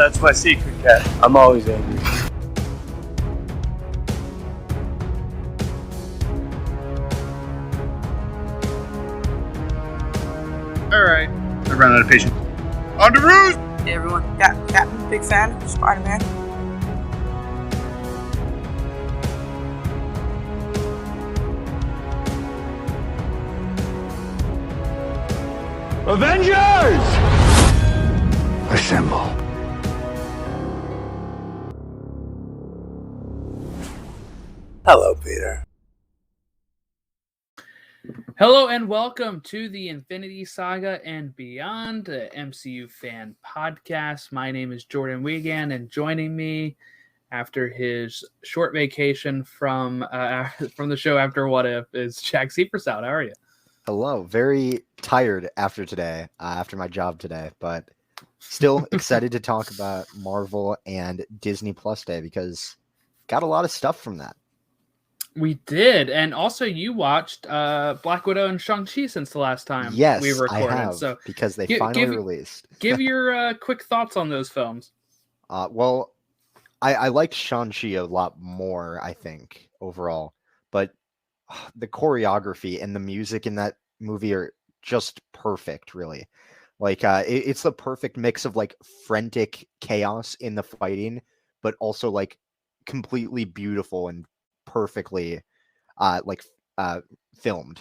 That's my secret, cat. I'm always angry. Alright. I ran out of patience. On the roost! Hey everyone, Captain, big fan of Spider-Man. Avengers! Assemble. Hello, Peter. Hello and welcome to the Infinity Saga and Beyond, the MCU fan podcast. My name is Jordan Wiegand, and joining me after his short vacation from the show After What If is Jack Sewpersaud. How are you? Hello. Very tired after today, after my job today, but still excited to talk about Marvel and Disney Plus Day because got a lot of stuff from that. We did, and also you watched Black Widow and Shang-Chi since the last time we recorded. I have, so because they finally released. Give your quick thoughts on those films. Well, I liked Shang-Chi a lot more, I think, overall, but the choreography and the music in that movie are just perfect, really. Like, it's the perfect mix of, like, frantic chaos in the fighting, but also, like, completely beautiful and perfectly filmed.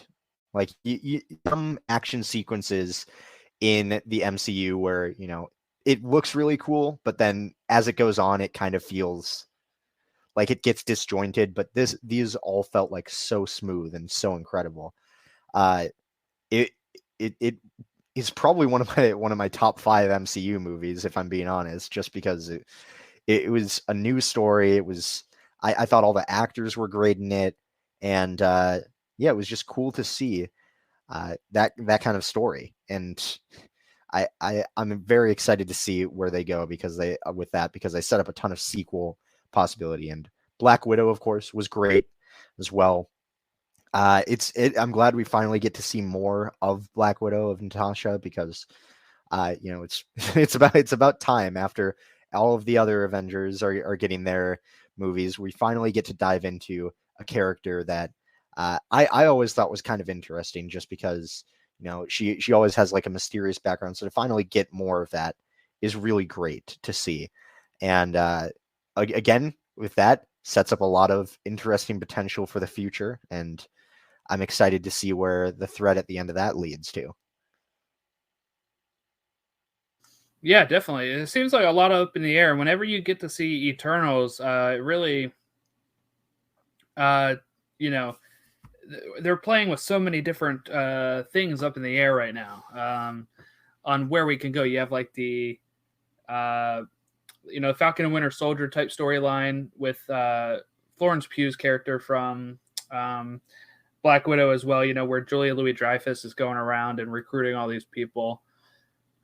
Like some action sequences in the MCU where, you know, it looks really cool, but then as it goes on, it kind of feels like it gets disjointed. But these all felt like so smooth and so incredible. It is probably one of my top 5 MCU movies, if I'm being honest, just because it was a new story. It was I thought all the actors were great in it, and it was just cool to see that kind of story. And I'm very excited to see where they go because they set up a ton of sequel possibility. And Black Widow, of course, was great as well. I'm glad we finally get to see more of Black Widow, of Natasha, because it's about time. After all of the other Avengers are getting their movies, we finally get to dive into a character that I always thought was kind of interesting, just because, you know, she always has like a mysterious background. So to finally get more of that is really great to see. And again, with that, sets up a lot of interesting potential for the future. And I'm excited to see where the thread at the end of that leads to. Yeah, definitely. It seems like a lot up in the air. Whenever you get to see Eternals, it really, they're playing with so many different things up in the air right now on where we can go. You have like the, Falcon and Winter Soldier type storyline with Florence Pugh's character from Black Widow as well, where Julia Louis-Dreyfus is going around and recruiting all these people.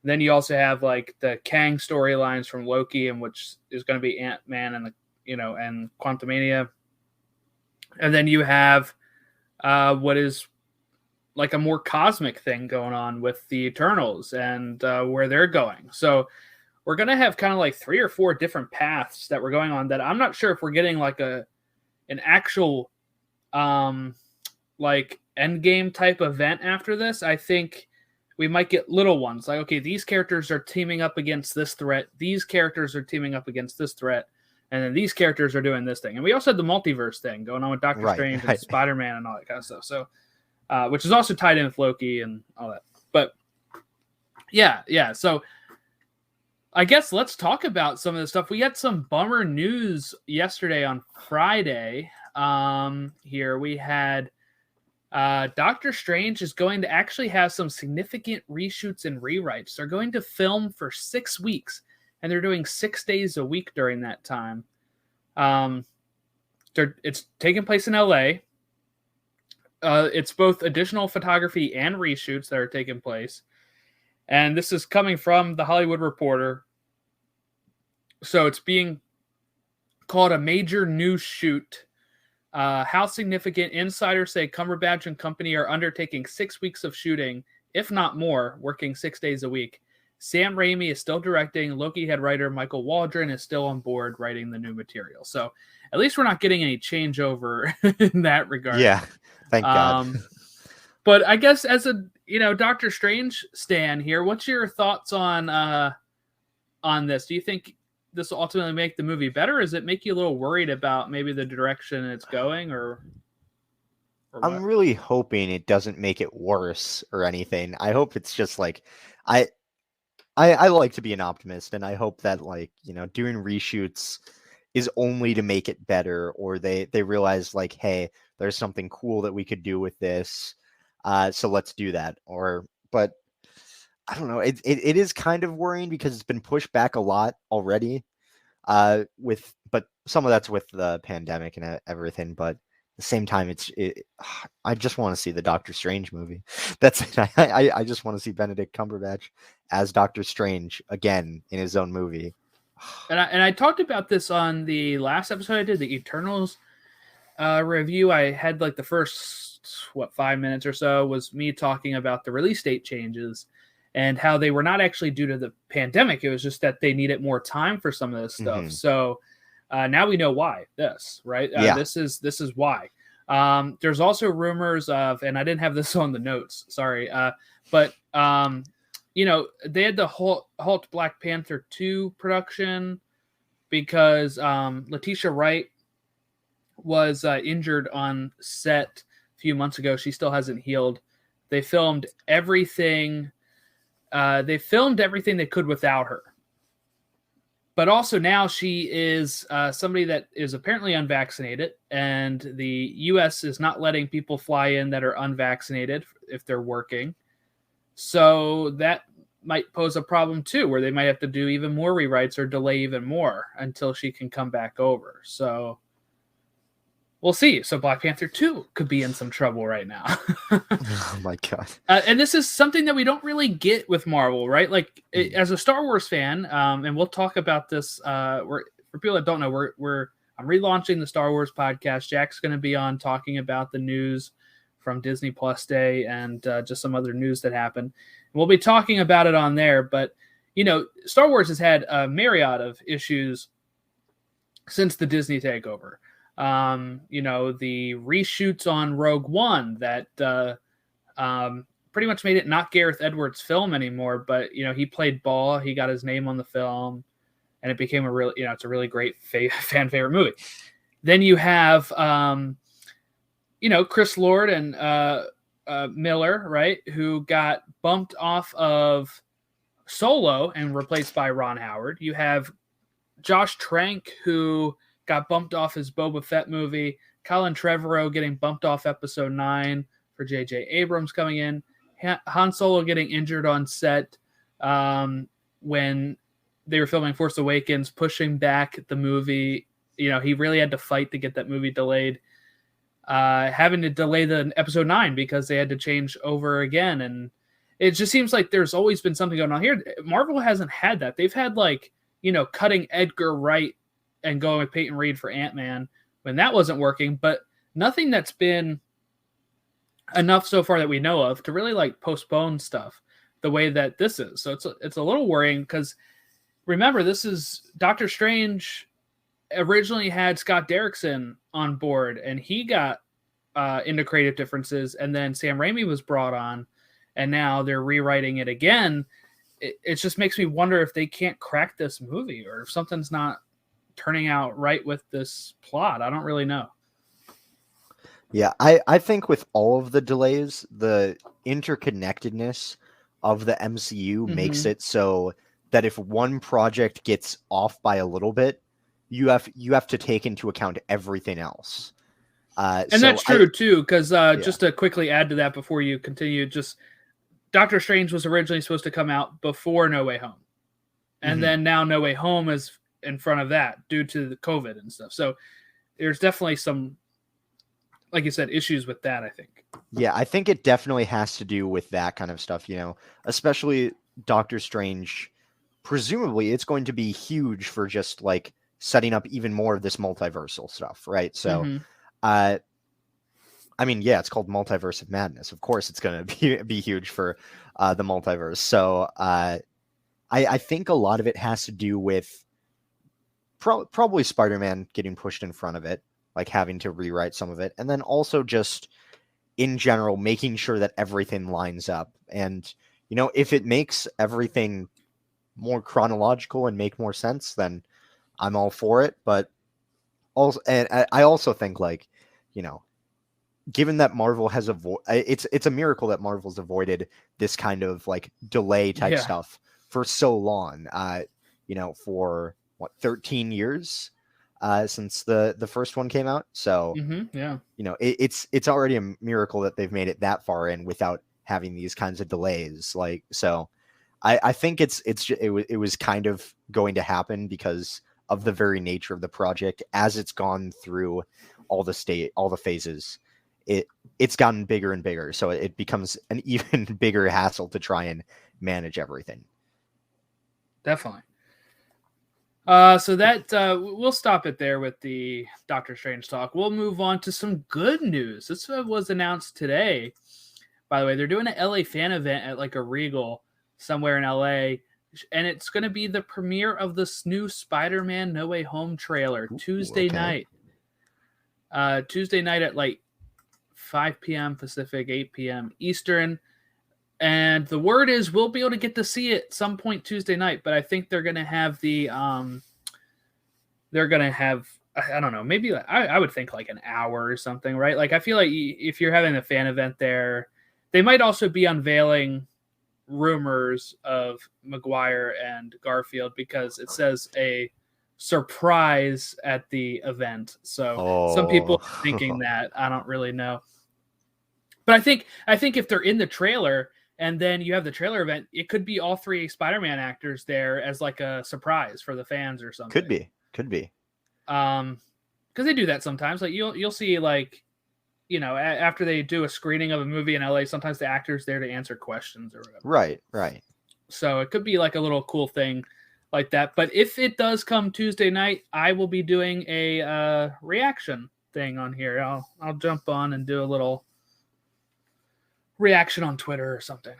Then you also have like the Kang storylines from Loki, and which is going to be Ant-Man and and Quantumania. And then you have what is like a more cosmic thing going on with the Eternals and where they're going. So we're going to have kind of like 3 or 4 different paths that we're going on that I'm not sure if we're getting like an actual like endgame type event after this. I think we might get little ones like, okay, these characters are teaming up against this threat. These characters are teaming up against this threat. And then these characters are doing this thing. And we also had the multiverse thing going on with Doctor Strange and Spider-Man and all that kind of stuff. So, which is also tied in with Loki and all that. But yeah. So I guess let's talk about some of the stuff. We had some bummer news yesterday on Friday. Here we had Doctor Strange is going to actually have some significant reshoots and rewrites. They're going to film for 6 weeks, and they're doing 6 days a week during that time. It's taking place in LA. It's both additional photography and reshoots that are taking place. And this is coming from The Hollywood Reporter. So it's being called a major new shoot. How significant? Insiders say Cumberbatch and company are undertaking 6 weeks of shooting, if not more, working 6 days a week. Sam Raimi is still directing. Loki head writer Michael Waldron is still on board writing the new material. So at least we're not getting any changeover in that regard. Yeah, thank God. But I guess as a Doctor Strange stan here, what's your thoughts on this? Do you think this will ultimately make the movie better? Or does it make you a little worried about maybe the direction it's going, or I'm really hoping it doesn't make it worse or anything. I hope it's just like I like to be an optimist, and I hope that doing reshoots is only to make it better, or they realize hey, there's something cool that we could do with this, so let's do that. But I don't know. It is kind of worrying because it's been pushed back a lot already. But some of that's with the pandemic and everything. But at the same time, I just want to see the Doctor Strange movie. That's it. I just want to see Benedict Cumberbatch as Doctor Strange again in his own movie. And I talked about this on the last episode I did, the Eternals review. I had the first 5 minutes or so was me talking about the release date changes and how they were not actually due to the pandemic. It was just that they needed more time for some of this stuff. Mm-hmm. So now we know why this, right? This is why. There's also rumors of, and I didn't have this on the notes, sorry, but they had the halt Black Panther 2 production because Letitia Wright was injured on set a few months ago. She still hasn't healed. They filmed everything. They filmed everything they could without her. But also now she is somebody that is apparently unvaccinated, and the U.S. is not letting people fly in that are unvaccinated if they're working. So that might pose a problem too, where they might have to do even more rewrites or delay even more until she can come back over. So we'll see. So Black Panther 2 could be in some trouble right now. Oh my God. And this is something that we don't really get with Marvel, right? As a Star Wars fan, and we'll talk about this, for people that don't know, I'm relaunching the Star Wars podcast. Jack's going to be on talking about the news from Disney Plus Day and just some other news that happened. And we'll be talking about it on there. But, Star Wars has had a myriad of issues since the Disney takeover. The reshoots on Rogue One that pretty much made it not Gareth Edwards' film anymore, but he played ball, he got his name on the film, and it became it's a really great fan favorite movie. Then you have Chris Lord and Miller, right, who got bumped off of Solo and replaced by Ron Howard. You have Josh Trank, who got bumped off his Boba Fett movie. Colin Trevorrow getting bumped off Episode 9 for J.J. Abrams coming in. Han Solo getting injured on set when they were filming Force Awakens, pushing back the movie. He really had to fight to get that movie delayed. Having to delay the Episode 9 because they had to change over again. And it just seems like there's always been something going on here. Marvel hasn't had that. They've had cutting Edgar Wright and going with Peyton Reed for Ant-Man when that wasn't working, but nothing that's been enough so far that we know of to really postpone stuff the way that this is. So it's a little worrying because remember, this is Doctor Strange originally had Scott Derrickson on board, and he got into creative differences, and then Sam Raimi was brought on, and now they're rewriting it again. It just makes me wonder if they can't crack this movie or if something's not turning out right with this plot. I don't really know. Yeah, I think with all of the delays, the interconnectedness of the MCU makes it so that if one project gets off by a little bit, you have to take into account everything else. And that's true too, because just to quickly add to that before you continue, just Doctor Strange was originally supposed to come out before No Way Home. And then now No Way Home is in front of that due to the COVID and stuff. So there's definitely some, like you said, issues with that, I think. Yeah, I think it definitely has to do with that kind of stuff, especially Doctor Strange. Presumably it's going to be huge for just setting up even more of this multiversal stuff, right? So, it's called Multiverse of Madness. Of course it's going to be huge for the multiverse. So, I think a lot of it has to do with probably Spider-Man getting pushed in front of it, like having to rewrite some of it, and then also just in general making sure that everything lines up. And if it makes everything more chronological and make more sense, then I'm all for it. But also, and I also think, like, given that Marvel has it's a miracle that Marvel's avoided this kind of like delay type stuff for so long. For what, 13 years since the first one came out. So it's already a miracle that they've made it that far in without having these kinds of delays. Like, so I think it was kind of going to happen because of the very nature of the project as it's gone through all the phases. It's gotten bigger and bigger, so it becomes an even bigger hassle to try and manage everything. Definitely. So that we'll stop it there with the Doctor Strange talk. We'll move on to some good news. This was announced today. By the way, they're doing an LA fan event at like a Regal somewhere in LA, and it's going to be the premiere of this new Spider-Man No Way Home trailer Tuesday night. Tuesday night at like 5 p.m. Pacific, 8 p.m. Eastern. And the word is we'll be able to get to see it some point Tuesday night, but I think they're going to have I don't know, maybe I would think like an hour or something, right? Like, I feel like if you're having a fan event there, they might also be unveiling rumors of Maguire and Garfield because it says a surprise at the event. So some people are thinking that. I don't really know. But I think if they're in the trailer and then you have the trailer event, it could be all three Spider-Man actors there as like a surprise for the fans or something. Could be. Because they do that sometimes. Like you'll see, like, after they do a screening of a movie in LA, sometimes the actor's there to answer questions or whatever. Right. So it could be like a little cool thing like that. But if it does come Tuesday night, I will be doing a reaction thing on here. I'll jump on and do a little reaction on Twitter or something.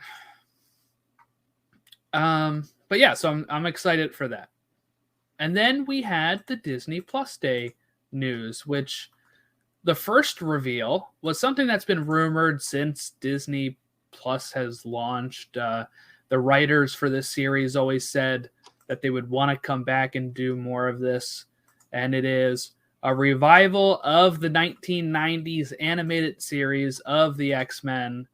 But yeah, so I'm excited for that. And then we had the Disney Plus Day news, which the first reveal was something that's been rumored since Disney Plus has launched. The writers for this series always said that they would want to come back and do more of this. And it is a revival of the 1990s animated series of the X-Men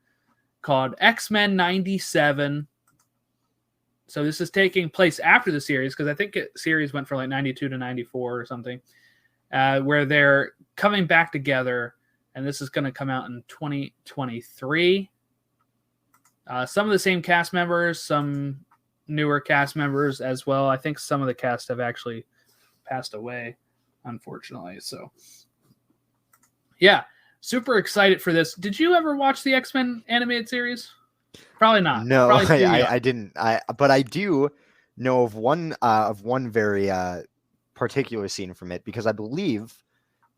called X-Men 97. So this is taking place after the series, because I think the series went from like 92 to 94 or something, where they're coming back together, and this is going to come out in 2023. Some of the same cast members, some newer cast members as well. I think some of the cast have actually passed away, unfortunately. So, yeah, super excited for this. Did you ever watch the X-Men animated series? Probably not. No, Probably I didn't. But I do know of one very particular scene from it, because I believe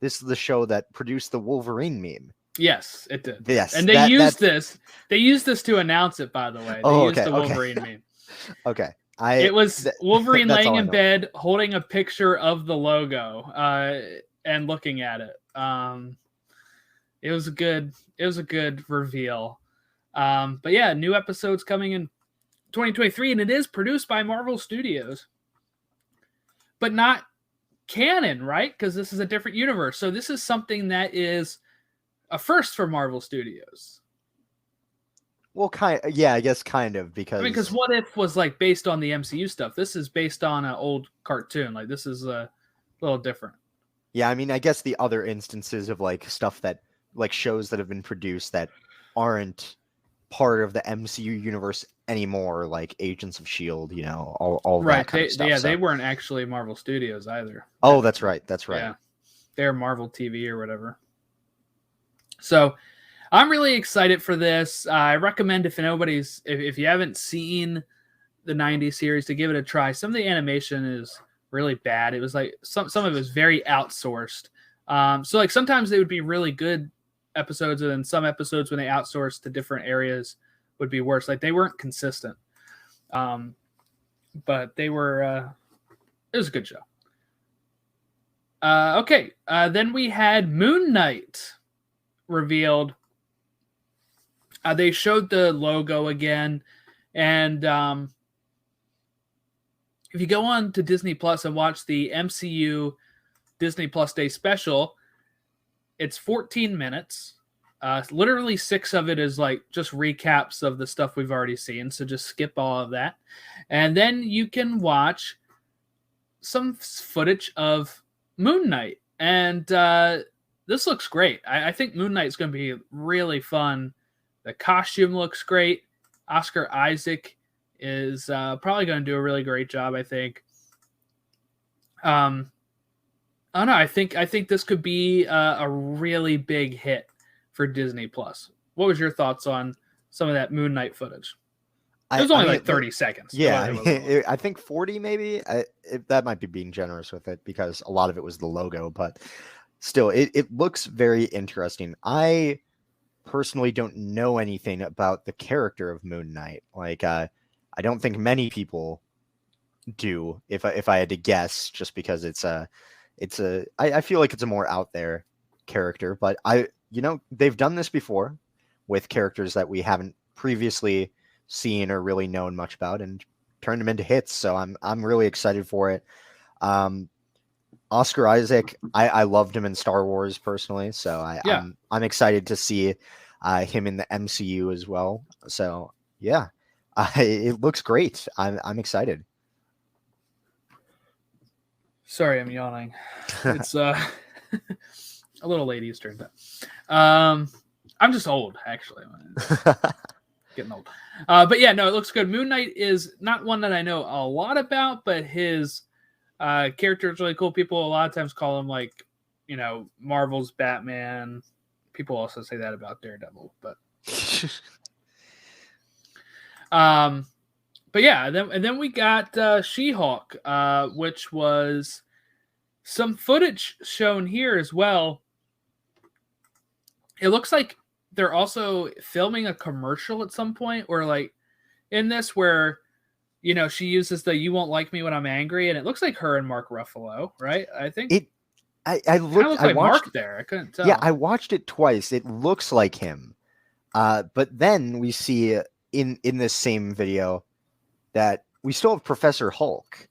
this is the show that produced the Wolverine meme. Yes, it did. Yes, and they used this. They used this to announce it. By the way, they used the Wolverine meme. Okay, it was Wolverine laying in bed, holding a picture of the logo, and looking at it. It was a good reveal. But yeah, new episodes coming in 2023, and it is produced by Marvel Studios, but not canon, right? Because this is a different universe. So this is something that is a first for Marvel Studios. Well, I guess kind of, because What If was like based on the MCU stuff. This is based on an old cartoon. Like, this is a little different. Yeah, I mean, I guess the other instances of like stuff that, like, shows that have been produced that aren't part of the MCU universe anymore, like Agents of S.H.I.E.L.D., all right. that kind of stuff. Yeah, they weren't actually Marvel Studios either. Oh, that's right. Yeah, they're Marvel TV or whatever. So I'm really excited for this. I recommend, if you haven't seen the 90s series, to give it a try. Some of the animation is really bad. It was like some of it was very outsourced. So like sometimes they would be really good episodes, and then some episodes when they outsourced to different areas would be worse. Like, they weren't consistent. but they were. It was a good show. Okay, then we had Moon Knight revealed. They showed the logo again, and if you go on to Disney Plus and watch the MCU Disney Plus Day special, it's 14 minutes. Literally 6 of it is like just recaps of the stuff we've already seen, so just skip all of that. And then you can watch some footage of Moon Knight. And this looks great. I think Moon Knight's going to be really fun. The costume looks great. Oscar Isaac is probably going to do a really great job, I think. I don't know. I think this could be a really big hit for Disney Plus. What was your thoughts on some of that Moon Knight footage? It was only like 30 seconds. Yeah, I think 40 maybe. That might be being generous with it because a lot of it was the logo, but still, it looks very interesting. I personally don't know anything about the character of Moon Knight. Like, I don't think many people do. If I had to guess, just because I feel like it's a more out there character. But they've done this before with characters that we haven't previously seen or really known much about and turned them into hits. So I'm really excited for it. Oscar Isaac, I loved him in Star Wars personally, so I'm excited to see him in the MCU as well. So yeah, it looks great. I'm excited. Sorry, I'm yawning. It's a little late Eastern. I'm just old, actually. Getting old. But yeah, no, it looks good. Moon Knight is not one that I know a lot about, but his character is really cool. People a lot of times call him like, Marvel's Batman. People also say that about Daredevil, but but yeah, and then we got She-Hulk, which was some footage shown here as well. It looks like they're also filming a commercial at some point, or like in this where, she uses the "You won't like me when I'm angry," and it looks like her and Mark Ruffalo, right? I think I looked like Mark there. I couldn't tell. Yeah, I watched it twice. It looks like him, but then we see in this same video that we still have Professor Hulk.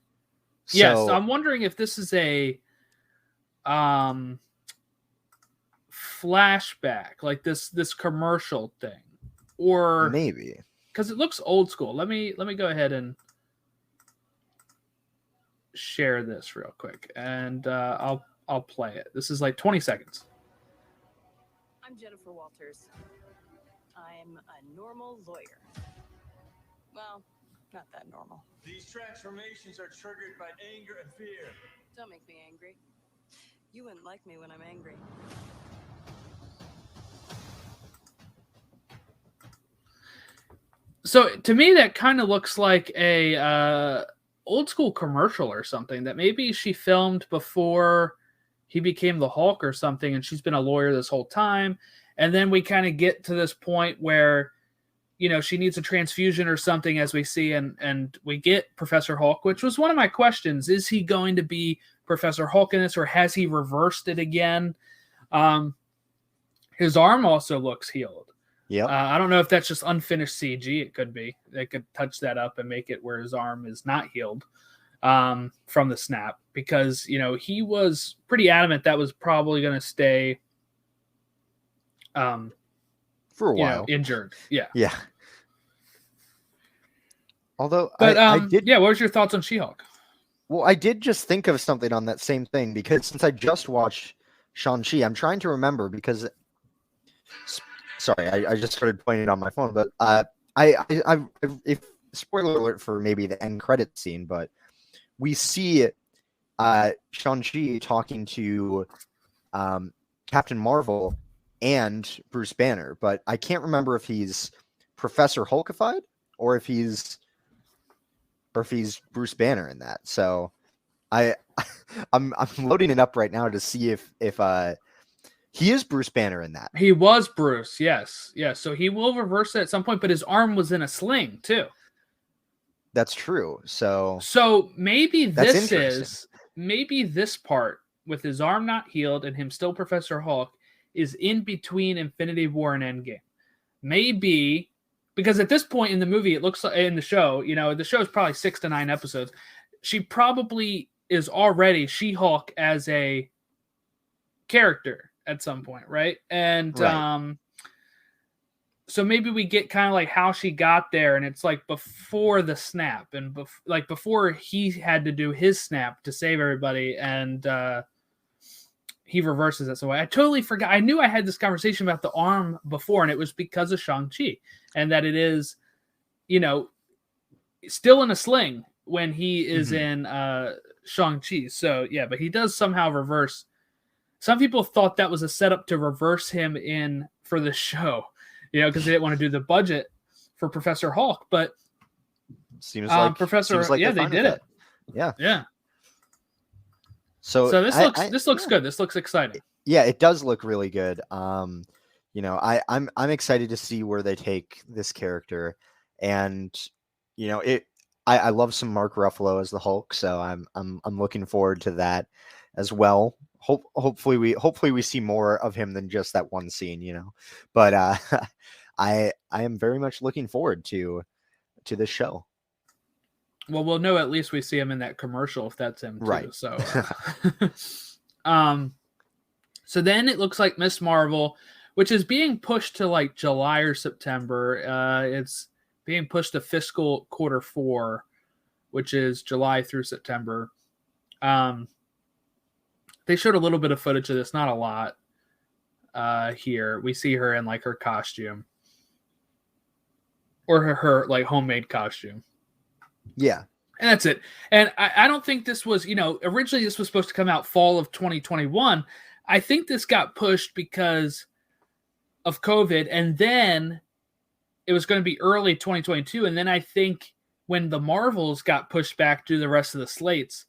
So, yes, I'm wondering if this is a flashback, like this commercial thing, or maybe because it looks old school. Let me go ahead and share this real quick, and I'll play it. This is like 20 seconds. I'm Jennifer Walters. I'm a normal lawyer. Well, not that normal. These transformations are triggered by anger and fear. Don't make me angry. You wouldn't like me when I'm angry. So to me, that kind of looks like a old school commercial or something that maybe she filmed before he became the Hulk or something, and she's been a lawyer this whole time. And then we kind of get to this point where, she needs a transfusion or something, as we see, and we get Professor Hulk, which was one of my questions. Is he going to be Professor Hulk in this, or has he reversed it again? His arm also looks healed. Yeah. I don't know if that's just unfinished CG. It could be. They could touch that up and make it where his arm is not healed from the snap, because, he was pretty adamant that was probably going to stay for a while injured. Yeah. Yeah. Although, but I did. Yeah. What was your thoughts on She-Hulk? Well, I did just think of something on that same thing, because since I just watched Shang-Chi, I'm trying to remember, because sorry, I just started playing it on my phone, but if spoiler alert for maybe the end credit scene, but we see Shang-Chi talking to Captain Marvel and Bruce Banner, but I can't remember if he's Professor Hulkified or if he's Bruce Banner in that. So I'm loading it up right now to see if he is Bruce Banner in that. He was Bruce, yes. So he will reverse it at some point, but his arm was in a sling too. That's true. So maybe That's this interesting. is maybe this part with his arm not healed and him still Professor Hulk is in between Infinity War and Endgame. Maybe because at this point in the movie, it looks like in the show, the show is probably 6 to 9 episodes. She probably is already She-Hulk as a character at some point, right? And Right. so maybe we get kind of like how she got there, and it's like before the snap, and before he had to do his snap to save everybody, and he reverses it. So I totally forgot. I knew I had this conversation about the arm before, and it was because of Shang-Chi, and that it is, still in a sling when he is in Shang-Chi. So yeah, but he does somehow reverse. Some people thought that was a setup to reverse him in for the show, because they didn't want to do the budget for Professor Hulk. But Seems like they did it. Yeah. So this looks good. This looks exciting. Yeah, it does look really good. I'm excited to see where they take this character, and I love some Mark Ruffalo as the Hulk, so I'm looking forward to that as well. Hopefully we see more of him than just that one scene, but I am very much looking forward to this show. Well, we'll know at least we see him in that commercial if that's him too. Right. So, so then it looks like Miss Marvel, which is being pushed to like July or September. It's being pushed to fiscal quarter 4, which is July through September. They showed a little bit of footage of this, not a lot. Here we see her in like her costume, or her like homemade costume. Yeah. And that's it. And I don't think this was, originally this was supposed to come out fall of 2021. I think this got pushed because of COVID, and then it was going to be early 2022. And then I think when the Marvels got pushed back to the rest of the slates,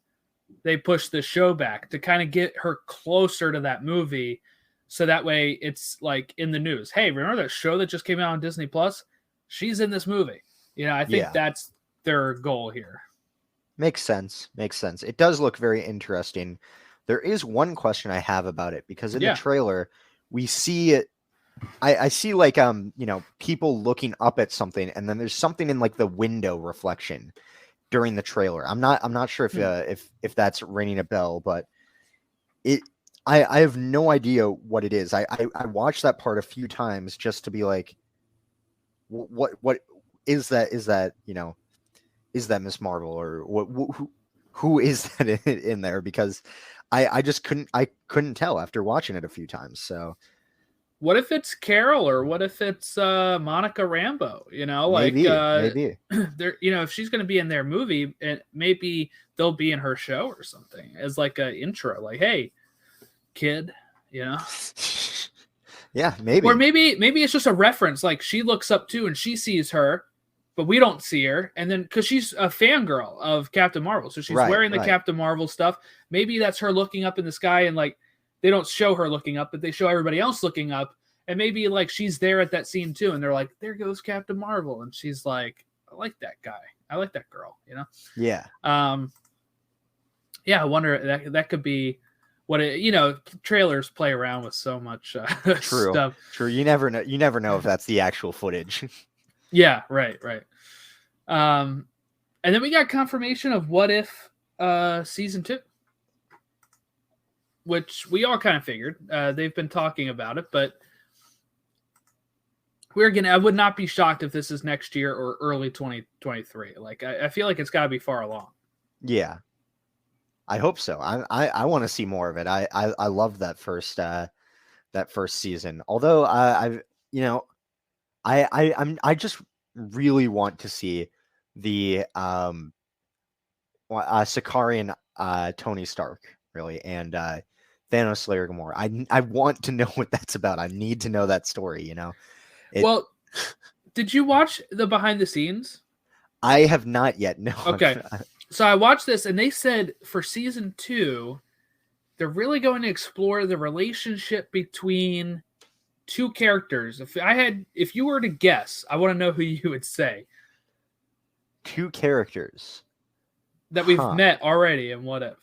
they pushed the show back to kind of get her closer to that movie. So that way it's like in the news. Hey, remember that show that just came out on Disney Plus? She's in this movie. I think that's their goal here. Makes sense. It does look very interesting. There is one question I have about it, because in the trailer we see it. I see like people looking up at something, and then there's something in like the window reflection during the trailer. I'm not sure if that's ringing a bell, but I have no idea what it is. I watched that part a few times just to be like, what is that? Is that Miss Marvel, or who is that in there? Because I just couldn't tell after watching it a few times. So what if it's Carol, or what if it's Monica Rambeau? Maybe. They're, if she's going to be in their movie, and maybe they'll be in her show or something as like a intro, like, hey, kid, Yeah, maybe. Or maybe it's just a reference, like she looks up to and she sees her, but we don't see her, and then because she's a fangirl of Captain Marvel, so she's wearing the Captain Marvel stuff. Maybe that's her looking up in the sky, and like they don't show her looking up, but they show everybody else looking up, and maybe like she's there at that scene too, and they're like, there goes Captain Marvel, and she's like, I like that guy, I like that girl, Yeah. I wonder that could be what it, trailers play around with so much stuff. True. You never know if that's the actual footage. Yeah, right. And then we got confirmation of What If season 2, which we all kind of figured. They've been talking about it, but I would not be shocked if this is next year or early 2023. Like I feel like it's got to be far along. Yeah, I hope so. I want to see more of it. I love that first season. Although I just really want to see the Sicarian Tony Stark, really, and Thanos Slayer Gamora. I want to know what that's about. I need to know that story. Well, did you watch the behind the scenes? I have not yet. No. Okay. So I watched this, and they said for season 2, they're really going to explore the relationship between two characters. If you were to guess, I want to know who you would say. 2 characters that we've met already in What If.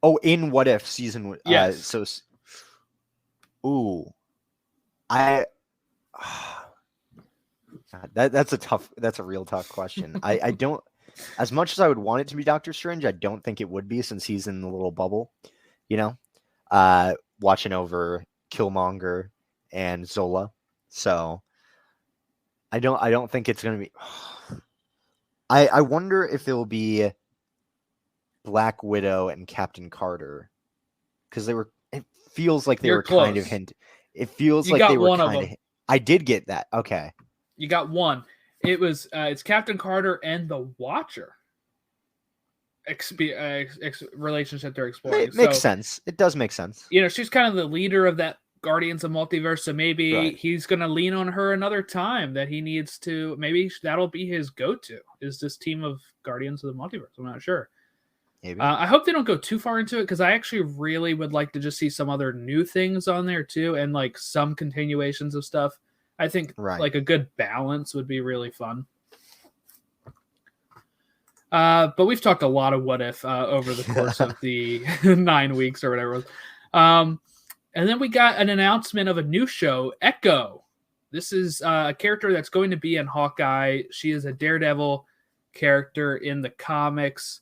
Oh, in What If season? Yes. Ooh, that's a real tough question. I don't, as much as I would want it to be Doctor Strange, I don't think it would be, since he's in the little bubble, watching over Killmonger and Zola. So I don't think it's gonna be. I wonder if it'll be Black Widow and Captain Carter, because it feels like they were close. kind of hint. It feels You like got they were one of kind of. them. I did get that. Okay. You got one. It was it's Captain Carter and the Watcher. Relationship they're exploring. Makes sense. It does make sense. She's kind of the leader of that Guardians of Multiverse, so maybe he's going to lean on her another time, that he needs to. Maybe that'll be his go-to, is this team of Guardians of the Multiverse. I'm not sure. Maybe. I hope they don't go too far into it, because I actually really would like to just see some other new things on there too, and like some continuations of stuff. I think like a good balance would be really fun. But we've talked a lot of What If over the course of the 9 weeks or whatever it was. And then we got an announcement of a new show, Echo. This is a character that's going to be in Hawkeye. She is a Daredevil character in the comics.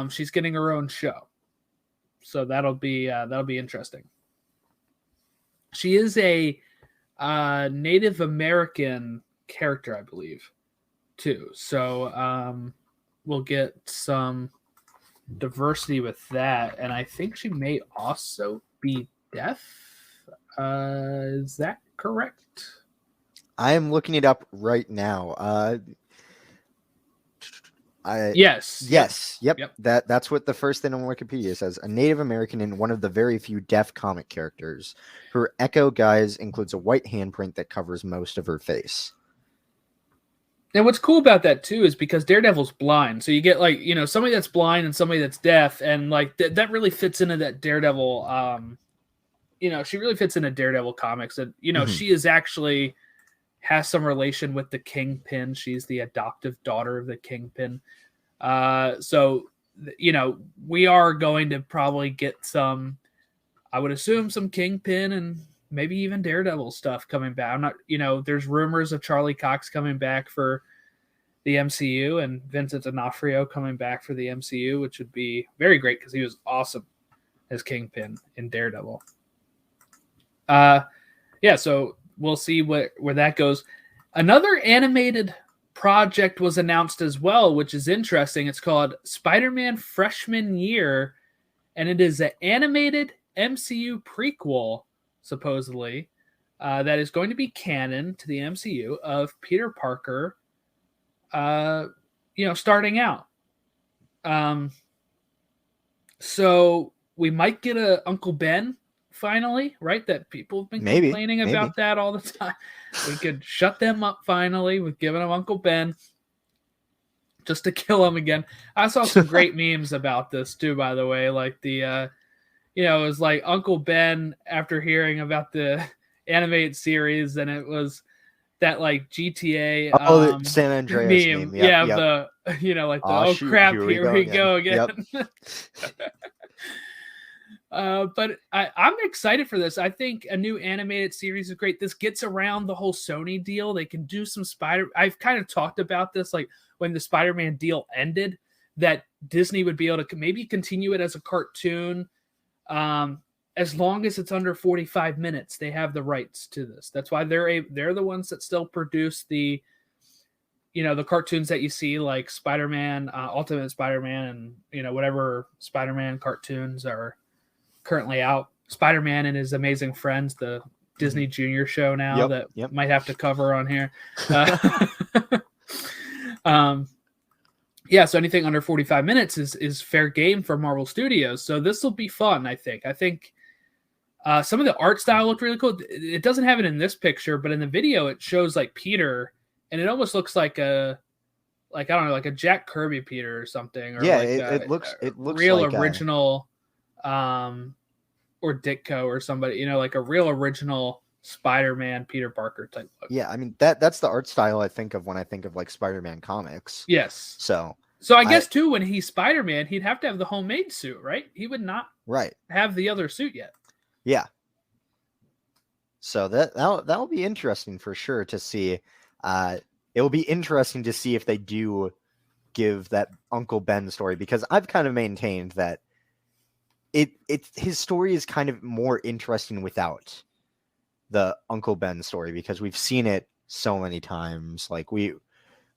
She's getting her own show, so that'll be interesting. She is a Native American character, I believe, too. So we'll get some diversity with that, and I think she may also be deaf. Is that correct? I am looking it up right now. Yes. Yep. That's what the first thing on Wikipedia says. A Native American and one of the very few deaf comic characters. Her Echo guise includes a white handprint that covers most of her face. And what's cool about that too is because Daredevil's blind, so you get like somebody that's blind and somebody that's deaf, and like that really fits into that Daredevil. She really fits into Daredevil comics, and she is actually has some relation with the Kingpin. She's the adoptive daughter of the Kingpin. So we are going to probably get some, I would assume, some Kingpin and maybe even Daredevil stuff coming back. I'm not, there's rumors of Charlie Cox coming back for the MCU and Vincent D'Onofrio coming back for the MCU, which would be very great because he was awesome as Kingpin in Daredevil. So we'll see where that goes. Another animated project was announced as well, which is interesting. It's called Spider-Man Freshman Year, and it is an animated MCU prequel, supposedly, that is going to be canon to the MCU of Peter Parker, starting out. So we might get a Uncle Ben finally, right? That people have been complaining about that all the time. We could shut them up finally with giving them Uncle Ben just to kill him again. I saw some great memes about this too, by the way. Like the, it was like Uncle Ben after hearing about the animated series, and it was that like GTA the San Andreas meme. The like shoot, crap, here we go again. Yep. But I'm excited for this. I think a new animated series is great. This gets around the whole Sony deal. They can do some I've kind of talked about this, like when the Spider-Man deal ended, that Disney would be able to maybe continue it as a cartoon. As long as it's under 45 minutes, they have the rights to this. That's why they're the ones that still produce the cartoons that you see, like Spider-Man, Ultimate Spider-Man, and whatever Spider-Man cartoons are currently out. Spider-Man and His Amazing Friends, the Disney Junior show now might have to cover on here. So anything under 45 minutes is fair game for Marvel Studios. So this will be fun, I think. Some of the art style looked really cool. It doesn't have it in this picture, but in the video it shows like Peter, and it almost looks like a Jack Kirby Peter or something. Or it looks real like original or Ditko or somebody, like a real original Spider-Man, Peter Parker type look. Yeah, I mean that's the art style I think of when I think of like Spider-Man comics. Yes. So I guess too, when he's Spider-Man, he'd have to have the homemade suit, right? He would not have the other suit yet. Yeah. So that'll be interesting for sure to see. It will be interesting to see if they do give that Uncle Ben story, because I've kind of maintained that his story is kind of more interesting without the Uncle Ben story, because we've seen it so many times.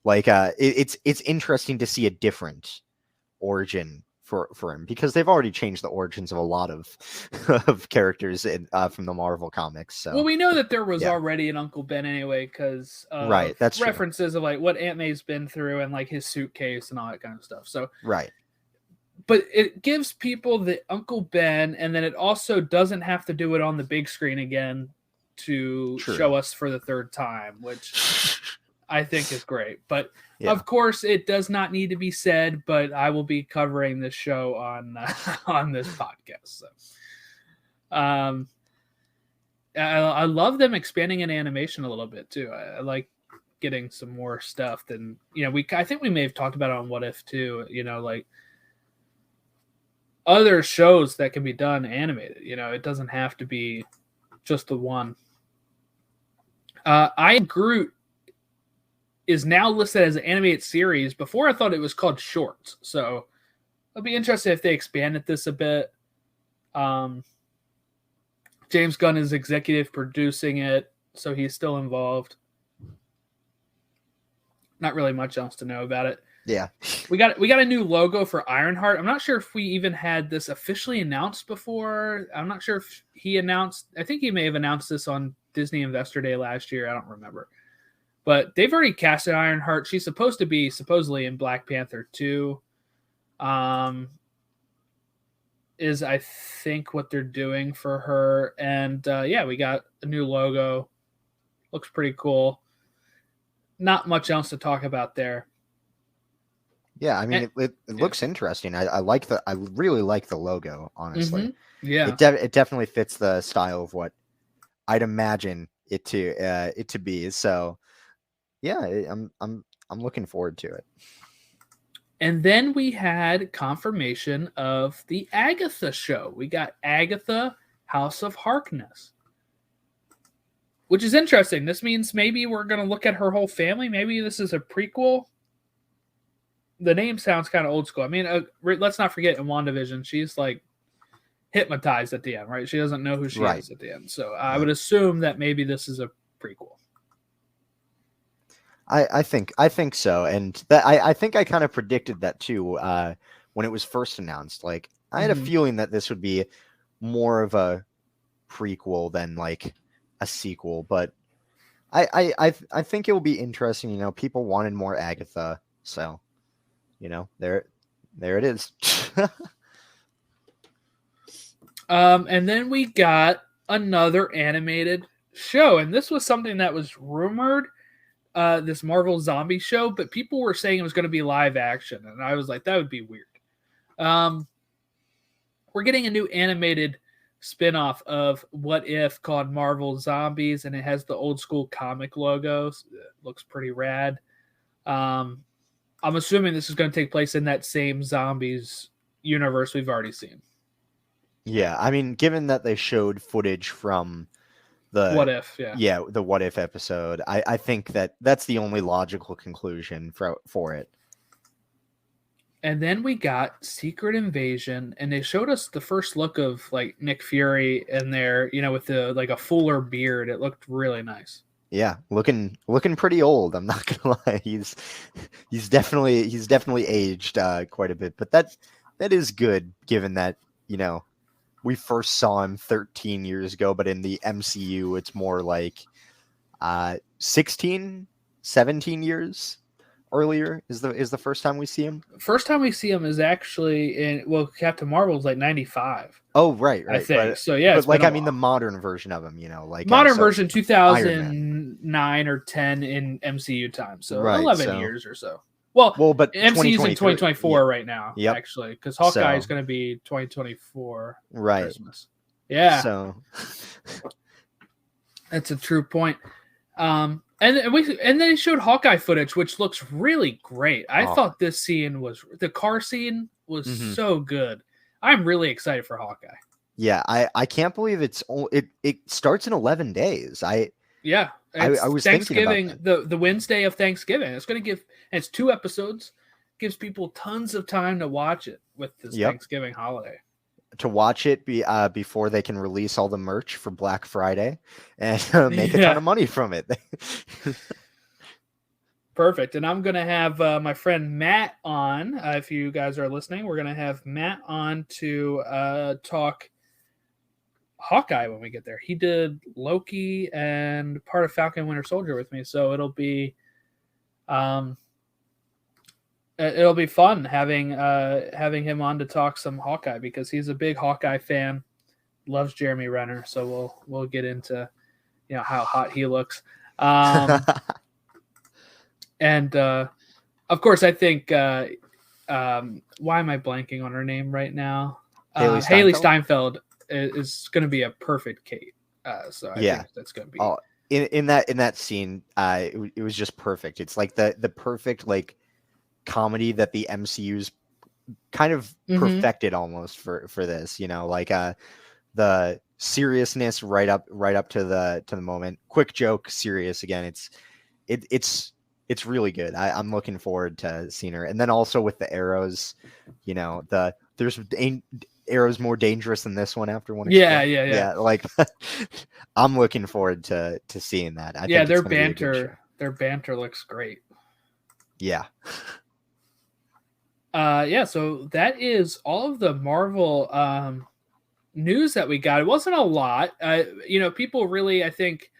It's interesting to see a different origin for him, because they've already changed the origins of a lot of characters from the Marvel comics. So well, we know that there was already an Uncle Ben anyway, because that's references of like what Aunt May's been through and like his suitcase and all that kind of stuff. So but it gives people the Uncle Ben, and then it also doesn't have to do it on the big screen again to show us for the third time, which I think is great. But of course, it does not need to be said, but I will be covering this show on this podcast. So, I love them expanding in animation a little bit too. I like getting some more stuff than, I think we may have talked about it on What If too, like other shows that can be done animated. It doesn't have to be just the one. I Am Groot is now listed as an animated series. Before I thought it was called shorts. So I'll be interested if they expanded this a bit. James Gunn is executive producing it, so he's still involved. Not really much else to know about it. Yeah. We got a new logo for Ironheart. I'm not sure if we even had this officially announced before. I'm not sure if he announced. I think he may have announced this on Disney Investor Day last year. I don't remember. But they've already casted Ironheart. She's supposed to be supposedly in Black Panther 2. Is I think what they're doing for her. And we got a new logo. Looks pretty cool. Not much else to talk about there. Yeah, I mean, it looks interesting. I really like the logo, honestly. Mm-hmm. Yeah, it definitely fits the style of what I'd imagine it to be. So, yeah, I'm looking forward to it. And then we had confirmation of the Agatha show. We got Agatha, House of Harkness, which is interesting. This means maybe we're going to look at her whole family. Maybe this is a prequel. The name sounds kind of old school. I mean, let's not forget in WandaVision, she's like hypnotized at the end, right? She doesn't know who she is at the end. So I would assume that maybe this is a prequel. I think so, and that I think I kind of predicted that too when it was first announced. Like I had a feeling that this would be more of a prequel than like a sequel, but I think it will be interesting. People wanted more Agatha, so there it is. And then we got another animated show, and this was something that was rumored. This Marvel zombie show, but people were saying it was going to be live action, and I was like, that would be weird. We're getting a new animated spinoff of What If called Marvel Zombies, and it has the old school comic logos. It looks pretty rad. I'm assuming this is going to take place in that same zombies universe we've already seen. Yeah, I mean, given that they showed footage from the What If, the What If episode, I think that's the only logical conclusion for it. And then we got Secret Invasion, and they showed us the first look of like Nick Fury in there, with the like a fuller beard. It looked really nice. Yeah, looking pretty old. I'm not gonna lie. He's definitely aged quite a bit, but that is good given that we first saw him 13 years ago, but in the MCU, it's more like 16, 17 years earlier is the first time we see him. First time we see him is actually Captain Marvel's like 95. Oh, right. I think. So, yeah. But I mean the modern version of him, like modern version 2009 or 10 in MCU time. So 11 years or so. Well, but MCU's in 2024 right now, actually, because Hawkeye is going to be 2024 right. Christmas. Yeah. So That's a true point. And then they showed Hawkeye footage, which looks really great. I thought this scene the car scene was so good. I'm really excited for Hawkeye. Yeah, I can't believe it starts in 11 days. I was Thanksgiving, thinking about the Wednesday of Thanksgiving. It's 2 episodes, gives people tons of time to watch it with this Thanksgiving holiday. To watch it before they can release all the merch for Black Friday and make a ton of money from it. Perfect. And I'm going to have my friend Matt on. If you guys are listening, we're going to have Matt on to talk Hawkeye when we get there. He did Loki and part of Falcon and Winter Soldier with me, so it'll be fun having him on to talk some Hawkeye, because he's a big Hawkeye fan, loves Jeremy Renner. So we'll get into how hot he looks, and of course I think why am I blanking on her name right now? Haley Steinfeld is going to be a perfect Kate. So I think that's going to be in that scene. It was just perfect. It's like the perfect like comedy that the MCU's kind of perfected almost for this. Like the seriousness right up to the moment. Quick joke, serious again. It's really good. I'm looking forward to seeing her. And then also with the arrows, there's arrows more dangerous than this one after one. Yeah. Like I'm looking forward to seeing that. I think their banter looks great. Yeah. So that is all of the Marvel news that we got. It wasn't a lot. People really, I think,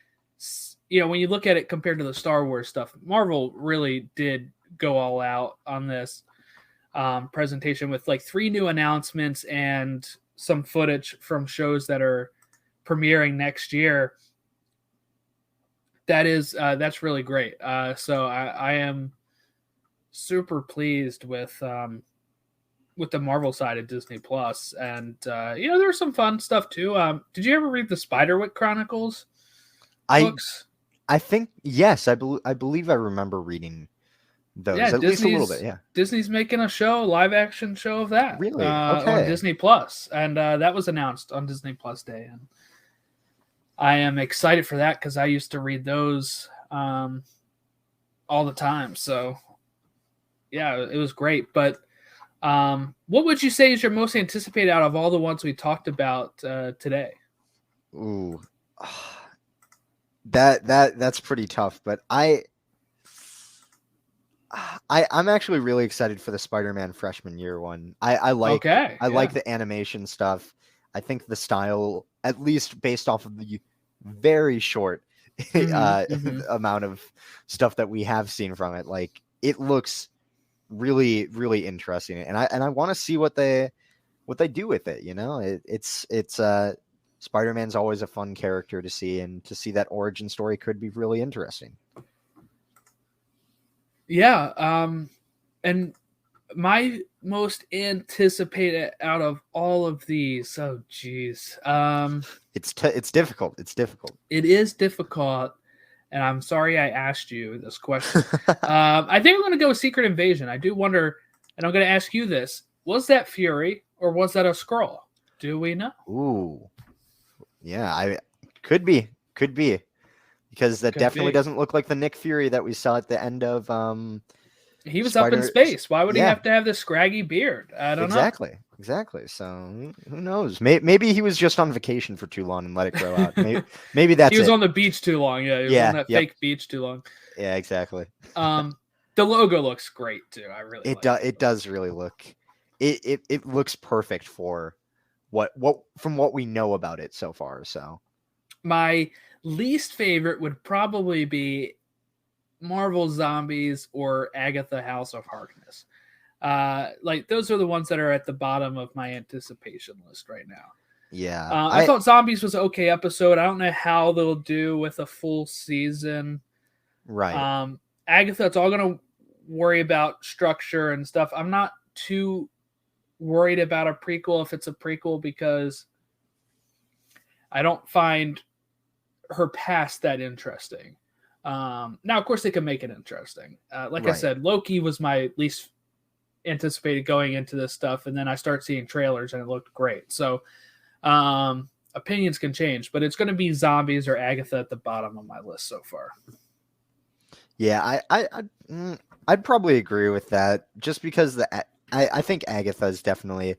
when you look at it compared to the Star Wars stuff, Marvel really did go all out on this presentation with like 3 new announcements and some footage from shows that are premiering next year. That's really great. So I am super pleased with the Marvel side of Disney Plus, and there's some fun stuff too. Did you ever read the Spiderwick Chronicles books? I think yes. I believe I remember reading those at least a little bit. Yeah, Disney's making a live action show of that. Really? Okay. On Disney Plus, and that was announced on Disney Plus Day, and I am excited for that because I used to read those all the time. So yeah, it was great. But what would you say is your most anticipated out of all the ones we talked about today? Ooh, that's pretty tough. But I'm actually really excited for the Spider-Man freshman year one. I like the animation stuff. I think the style, at least based off of the very short amount of stuff that we have seen from it, like it looks really, really interesting, and I want to see what they do with it. It's Spider-Man's always a fun character to see, and to see that origin story could be really interesting. Yeah, and my most anticipated out of all of these, it's difficult. It is difficult, and I'm sorry I asked you this question. I think I'm going to go with Secret Invasion. I do wonder, and I'm going to ask you this: was that Fury or was that a Skrull? Do we know? Ooh, yeah, I could be. Because that definitely doesn't look like the Nick Fury that we saw at the end of. He was up in space. Why would he have to have this scraggy beard? I don't know. Exactly. So who knows? Maybe he was just on vacation for too long and let it grow out. Maybe that's he was on the beach too long. Yeah, he was on that fake beach too long. Yeah, exactly. The logo looks great too. I really. It does really look. It looks perfect for what from what we know about it so far. So my least favorite would probably be Marvel Zombies or Agatha House of Harkness. Like those are the ones that are at the bottom of my anticipation list right now. Yeah. I thought Zombies was an okay episode. I don't know how they'll do with a full season. Right. Agatha, it's all going to worry about structure and stuff. I'm not too worried about a prequel if it's a prequel, because I don't find her past that interesting. Now, of course, they can make it interesting. Like I Right. said, Loki was my least anticipated going into this stuff, and then I start seeing trailers and it looked great. So opinions can change, but it's going to be zombies or Agatha at the bottom of my list so far. Yeah, I'd probably agree with that, just because I think Agatha is definitely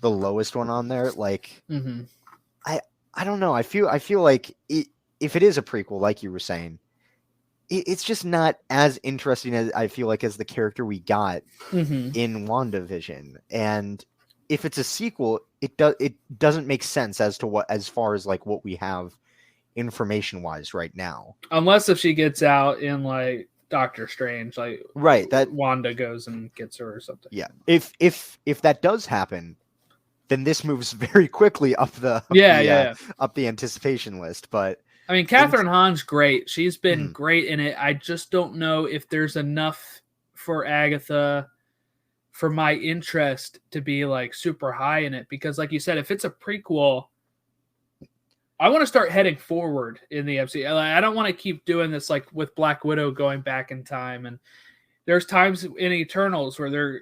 the lowest one on there. Like, Mm-hmm. I don't know. I feel like if it is a prequel, like you were saying, it's just not as interesting as I feel like as the character we got Mm-hmm. in WandaVision. And if it's a sequel, it doesn't make sense as far as like what we have information wise right now. Unless if she gets out in like Doctor Strange, like Right, that Wanda goes and gets her or something. yeah. If that does happen, then this moves very quickly up the up the anticipation list. But I mean, Catherine Hahn's great. She's been great in it. I just don't know if there's enough for Agatha for my interest to be like super high in it, because like you said, if it's a prequel, I want to start heading forward in the MCU. I don't want to keep doing this like with Black Widow going back in time. And there's times in Eternals where they're,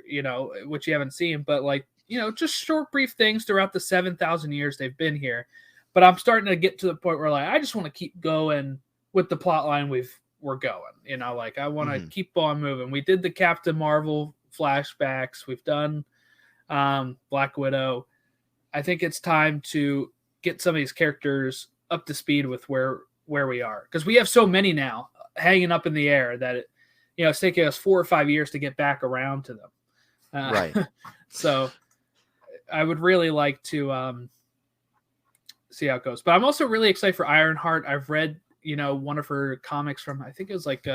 which you haven't seen, but like, just short, brief things throughout the 7,000 years they've been here. But I'm starting to get to the point where like I just want to keep going with the plot line we're going. Like I want to keep on moving. We did the Captain Marvel flashbacks. We've done Black Widow. I think it's time to get some of these characters up to speed with where we are, because we have so many now hanging up in the air that it's taking us 4 or 5 years to get back around to them. Right. So I would really like to see how it goes. But I'm also really excited for Ironheart. I've read, one of her comics from, I think it was like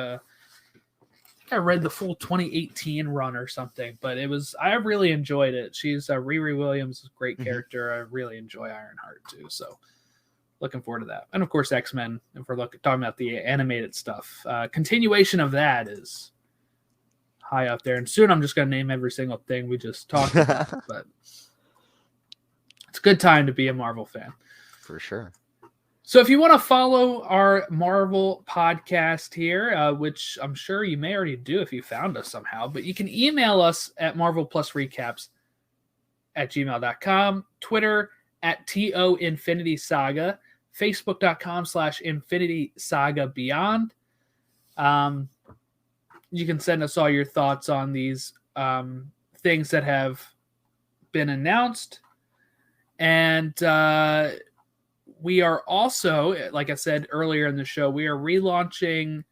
I read the full 2018 run or something, but I really enjoyed it. She's Riri Williams, is a great character. I really enjoy Ironheart too. So looking forward to that. And of course, X-Men, if we're talking about the animated stuff, continuation of that is high up there. And soon I'm just going to name every single thing we just talked about, but it's a good time to be a Marvel fan. For sure. So if you want to follow our Marvel podcast here, which I'm sure you may already do if you found us somehow, but you can email us at marvelplusrecaps@gmail.com, Twitter @TOInfinitySaga, Facebook.com/InfinitySagaBeyond. You can send us all your thoughts on these things that have been announced. And we are also, like I said earlier in the show, I'm relaunching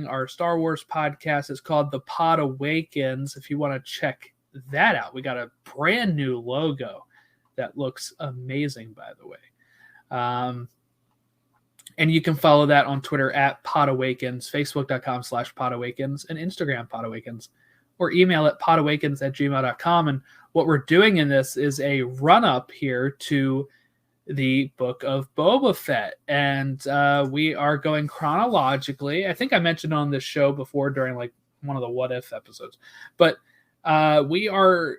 our Star Wars podcast. It's called the Pod Awakens. If you want to check that out, we got a brand new logo that looks amazing, by the way. And you can follow that on Twitter @Pod Awakens, Facebook.com/Pod Awakens, and Instagram Pod Awakens, or email at podawakens@gmail.com. And what we're doing in this is a run-up here to the Book of Boba Fett, and we are going chronologically. I think I mentioned on this show before during like one of the What If episodes, but we are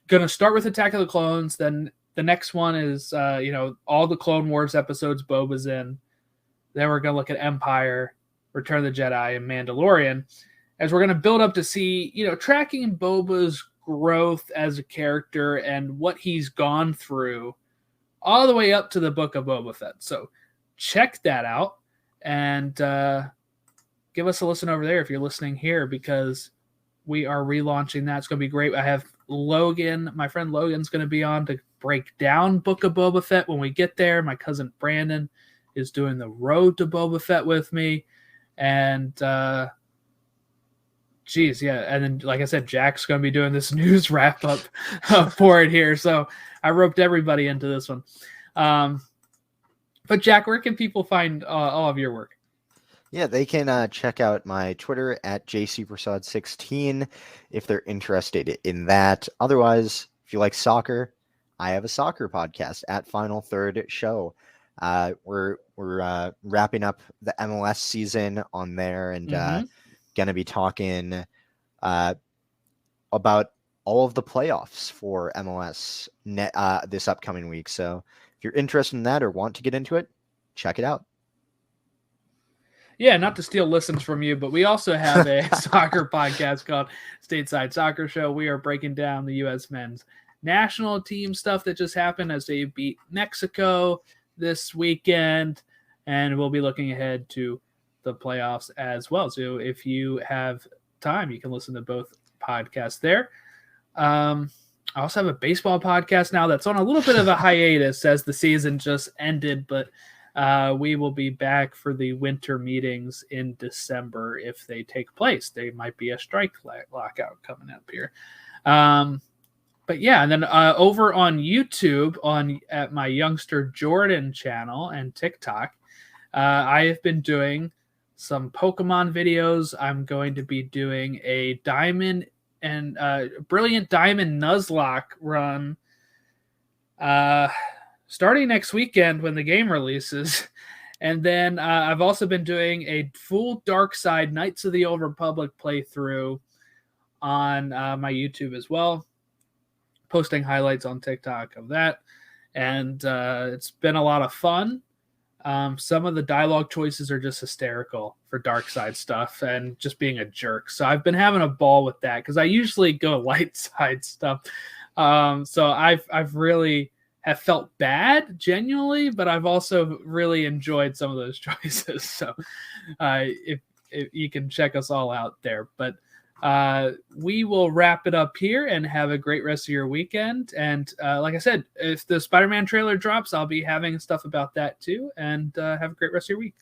going to start with Attack of the Clones. Then the next one is all the Clone Wars episodes Boba's in. Then we're going to look at Empire, Return of the Jedi, and Mandalorian, as we're going to build up to see tracking Boba's growth as a character and what he's gone through all the way up to the Book of Boba Fett. So check that out and give us a listen over there if you're listening here, because we are relaunching that. It's going to be great. I have Logan, my friend Logan's going to be on to break down Book of Boba Fett when we get there. My cousin Brandon is doing the Road to Boba Fett with me. And and then, like I said, Jack's going to be doing this news wrap-up for it here. So I roped everybody into this one. But Jack, where can people find all of your work? Yeah, they can check out my Twitter @JCSupersaud16 if they're interested in that. Otherwise, if you like soccer, I have a soccer podcast @Final Third Show. We're wrapping up the MLS season on there, and going to be talking about all of the playoffs for MLS this upcoming week. So if you're interested in that or want to get into it, check it out. Yeah, not to steal listens from you, but we also have a soccer podcast called Stateside Soccer Show. We are breaking down the U.S. men's national team stuff that just happened as they beat Mexico this weekend, and we'll be looking ahead to the playoffs as well. So if you have time, you can listen to both podcasts there. I also have a baseball podcast now that's on a little bit of a hiatus as the season just ended, but we will be back for the winter meetings in December if they take place. There might be a strike lockout coming up here. But yeah, and then over on YouTube at my Youngster Jordan channel and TikTok, I have been doing some Pokemon videos. I'm going to be doing a Diamond and Brilliant Diamond Nuzlocke run starting next weekend when the game releases. And then I've also been doing a full Dark Side Knights of the Old Republic playthrough on my YouTube as well, posting highlights on TikTok of that. And it's been a lot of fun. Some of the dialogue choices are just hysterical for Dark Side stuff and just being a jerk. So I've been having a ball with that because I usually go light side stuff. So I've really have felt bad genuinely, but I've also really enjoyed some of those choices. So if you can check us all out there, but we will wrap it up here and have a great rest of your weekend. And like I said, if the Spider-Man trailer drops, I'll be having stuff about that too. And have a great rest of your week.